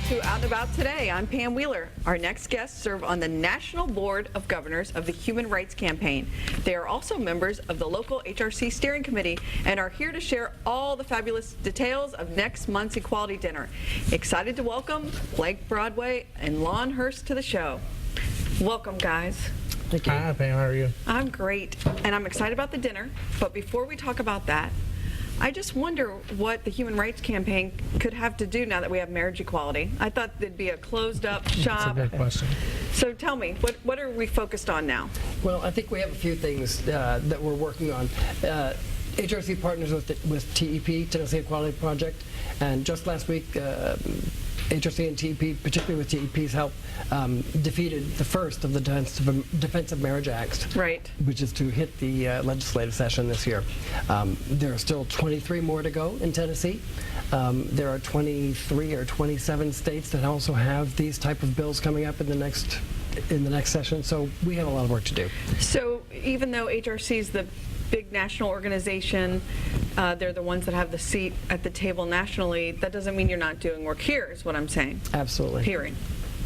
to Out and About Today. I'm Pam Wheeler. Our next guests serve on the National Board of Governors of the Human Rights Campaign. They are also members of the local HRC steering committee and are here to share all the fabulous details of next month's equality dinner. Excited to welcome Blake Broadway and Lon Hurst to the show. Welcome, guys. Thank you. Hi, Pam. How are you? I'm great, and I'm excited about the dinner. But before we talk about that, I just wonder what the Human Rights Campaign could have to do now that we have marriage equality. I thought there'd be a closed-up shop. That's a good question. So tell me, what are we focused on now? Well, I think we have a few things that we're working on. HRC partners with TEP, Tennessee Equality Project, and just last week, HRC and TEP, particularly with TEP's help, defeated the first of the Defense of Marriage Acts, Right. which is to hit the legislative session this year. There are still 23 more to go in Tennessee. There are 23 or 27 states that also have these type of bills coming up in the next session, so we have a lot of work to do. So even though HRC is the big national organization, they're the ones that have the seat at the table nationally, that doesn't mean you're not doing work here, is what I'm saying. Absolutely. Hearing,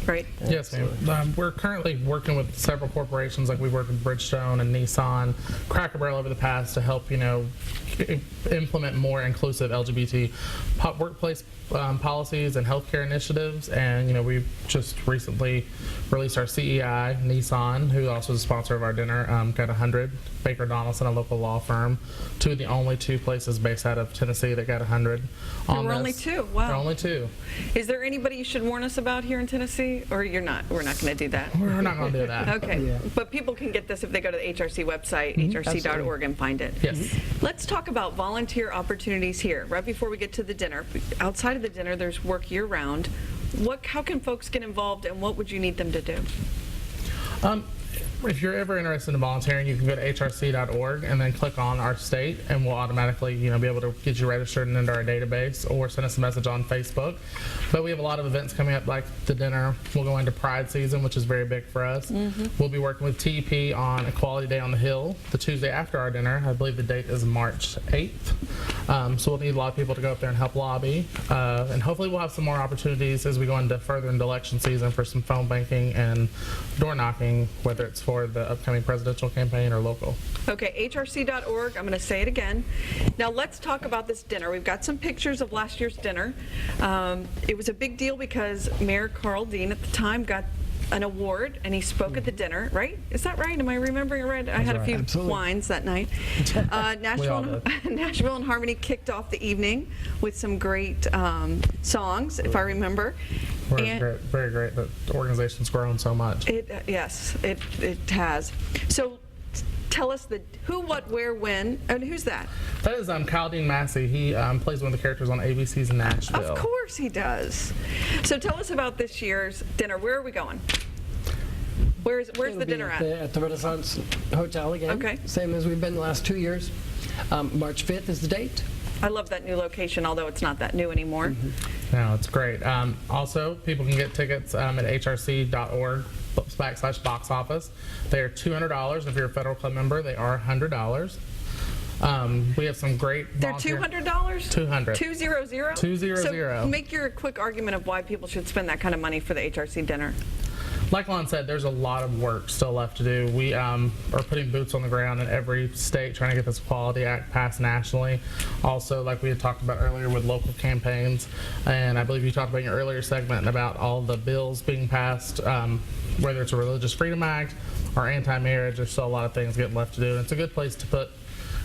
right? Yes, ma'am. We're currently working with several corporations, like we worked with Bridgestone and Nissan, Cracker Barrel over the past to help, implement more inclusive LGBT workplace policies and healthcare initiatives. And, we just recently released our CEI, Nissan, who also is a sponsor of our dinner, got 100. Baker Donaldson, a local law firm, the only two places based out of Tennessee that got 100 on There were this. only two. Wow. There are only two. Is there anybody you should warn us about here in Tennessee, or you're not? We're not going to do that. We're not going to do that. Okay, Yeah. but people can get this if they go to the HRC website, hrc.org, and find it. Yes. Let's talk about volunteer opportunities here. Right before we get to the dinner, outside of the dinner, there's work year-round. How can folks get involved, and what would you need them to do? If you're ever interested in volunteering, you can go to hrc.org and then click on our state, and we'll automatically, be able to get you registered and into our database, or send us a message on Facebook. But we have a lot of events coming up, like the dinner. We'll go into Pride season, which is very big for us. We'll be working with TEP on Equality Day on the Hill, the Tuesday after our dinner. I believe the date is March 8th. So we'll need a lot of people to go up there and help lobby. And hopefully we'll have some more opportunities as we go further into election season for some phone banking and door knocking, whether it's for the upcoming presidential campaign or local. Okay, hrc.org. I'm going to say it again. Now let's talk about this dinner. We've got some pictures of last year's dinner. It was a big deal because Mayor Carl Dean at the time got an award, and he spoke at the dinner, right? Is that right? Am I remembering it right? I had a few Absolutely. wines that night. Nashville and Harmony kicked off the evening with some great songs, if I remember. Very great. The organization's grown so much. Yes, it has. So tell us the who, what, where, when, and who's that? That is Kyle Dean Massey. He plays one of the characters on ABC's Nashville. Of course he does. So tell us about this year's dinner. Where are we going? Where's the dinner at? At the Renaissance Hotel again. Okay. Same as we've been the last 2 years. March 5th is the date. I love that new location, although it's not that new anymore. No, it's great. Also, people can get tickets at hrc.org/box office. They are $200. If you're a Federal Club member, they are $100. We have some great They're volunteer- $200? 200. 200? 200. So make your quick argument of why people should spend that kind of money for the HRC dinner. Like Lon said, there's a lot of work still left to do. We are putting boots on the ground in every state trying to get this Equality Act passed nationally. Also, like we had talked about earlier with local campaigns, and I believe you talked about in your earlier segment about all the bills being passed, whether it's a Religious Freedom Act or anti-marriage. There's still a lot of things getting left to do, and it's a good place to put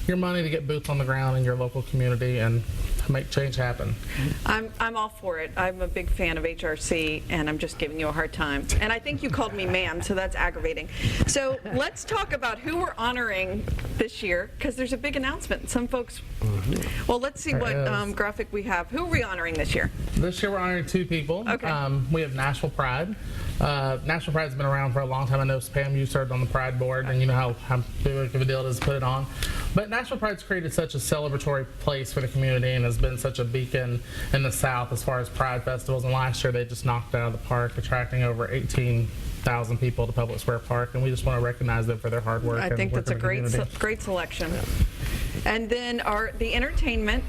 your money to get boots on the ground in your local community and make change happen. I'm all for it. I'm a big fan of HRC, and I'm just giving you a hard time. And I think you called me ma'am, so that's aggravating. So let's talk about who we're honoring this year, because there's a big announcement. Some folks, well, let's see what graphic we have. Who are we honoring this year? This year we're honoring two people. Okay. We have Nashville Pride. Nashville Pride's been around for a long time. I know, Pam, you served on the Pride board, and you know how big of a deal it is to put it on. But Nashville Pride's created such a celebratory place for the community and has been such a beacon in the South as far as Pride festivals. And last year they just knocked it out of the park, attracting over 18,000 people to Public Square Park, and we just want to recognize them for their hard work. I think that's a great selection. And then the entertainment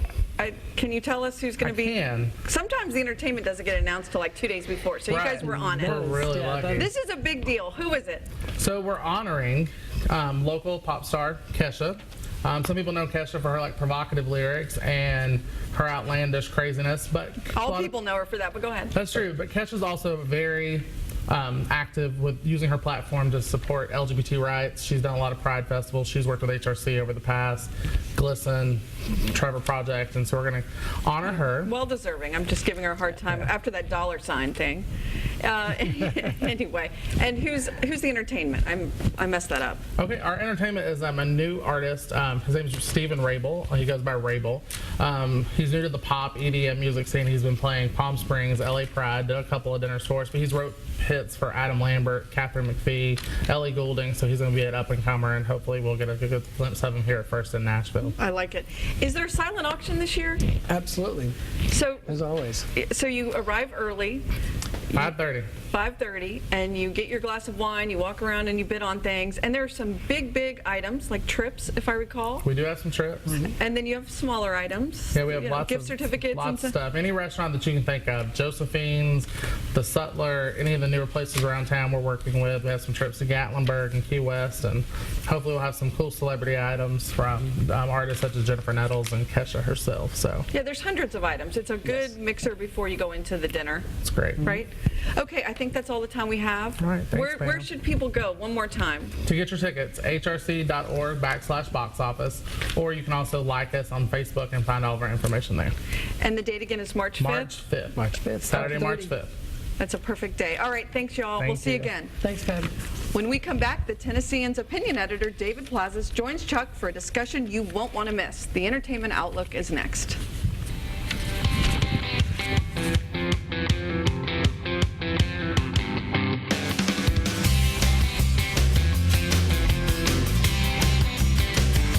Can you tell us who's going to be? can. Sometimes the entertainment doesn't get announced till like 2 days before, so you Right. guys were on We're it. really Yeah, lucky. This is a big deal. Who is it? So we're honoring local pop star Kesha. Some people know Kesha for her like provocative lyrics and her outlandish craziness, but All people know her for that, but go ahead. That's true, but Kesha's also very active with using her platform to support LGBT rights. She's done a lot of Pride festivals. She's worked with HRC over the past, Glisten, Trevor Project, and so we're going to honor her. Well deserving. I'm just giving her a hard time after that $sign thing. Anyway, and who's the entertainment? I messed that up. Okay, our entertainment is a new artist. His name is Stephen Rabel. He goes by Rabel. He's new to the pop EDM music scene. He's been playing Palm Springs, LA Pride, did a couple of dinner stores, but he's wrote hits for Adam Lambert, Catherine McPhee, Ellie Goulding, so he's going to be an up-and-comer, and hopefully we'll get a good glimpse of him here at first in Nashville. I like it. Is there a silent auction this year? Absolutely, So as always. you arrive early, 5:30. 5:30, and you get your glass of wine, you walk around and you bid on things, and there are some big items like trips, if I recall, We do have some trips. and then you have smaller items. Yeah, we have you know, lots gift of certificates and lots of stuff. stuff. Any restaurant that you can think of, Josephine's, the Sutler, any of the newer places around town we're working with. We have some trips to Gatlinburg and Key West, and hopefully we'll have some cool celebrity items from artists such as Jennifer Nettles and Kesha herself. So Yeah, there's hundreds of items. It's a good Yes. mixer before you go into the dinner, it's great. right? Okay, I think that's all the time we have. All right, thanks, Where Pam. should people go? One more time. To get your tickets, hrc.org/box office, or you can also like us on Facebook and find all of our information there. And the date again is March 5th. March 5th. March 5th. Saturday, March 5:30. 5th. That's a perfect day. All right, thanks, y'all. We'll Thank see you you. again. Thanks, Pam. When we come back, the Tennessean's opinion editor, David Plazas, joins Chuck for a discussion you won't want to miss. The Entertainment Outlook is next.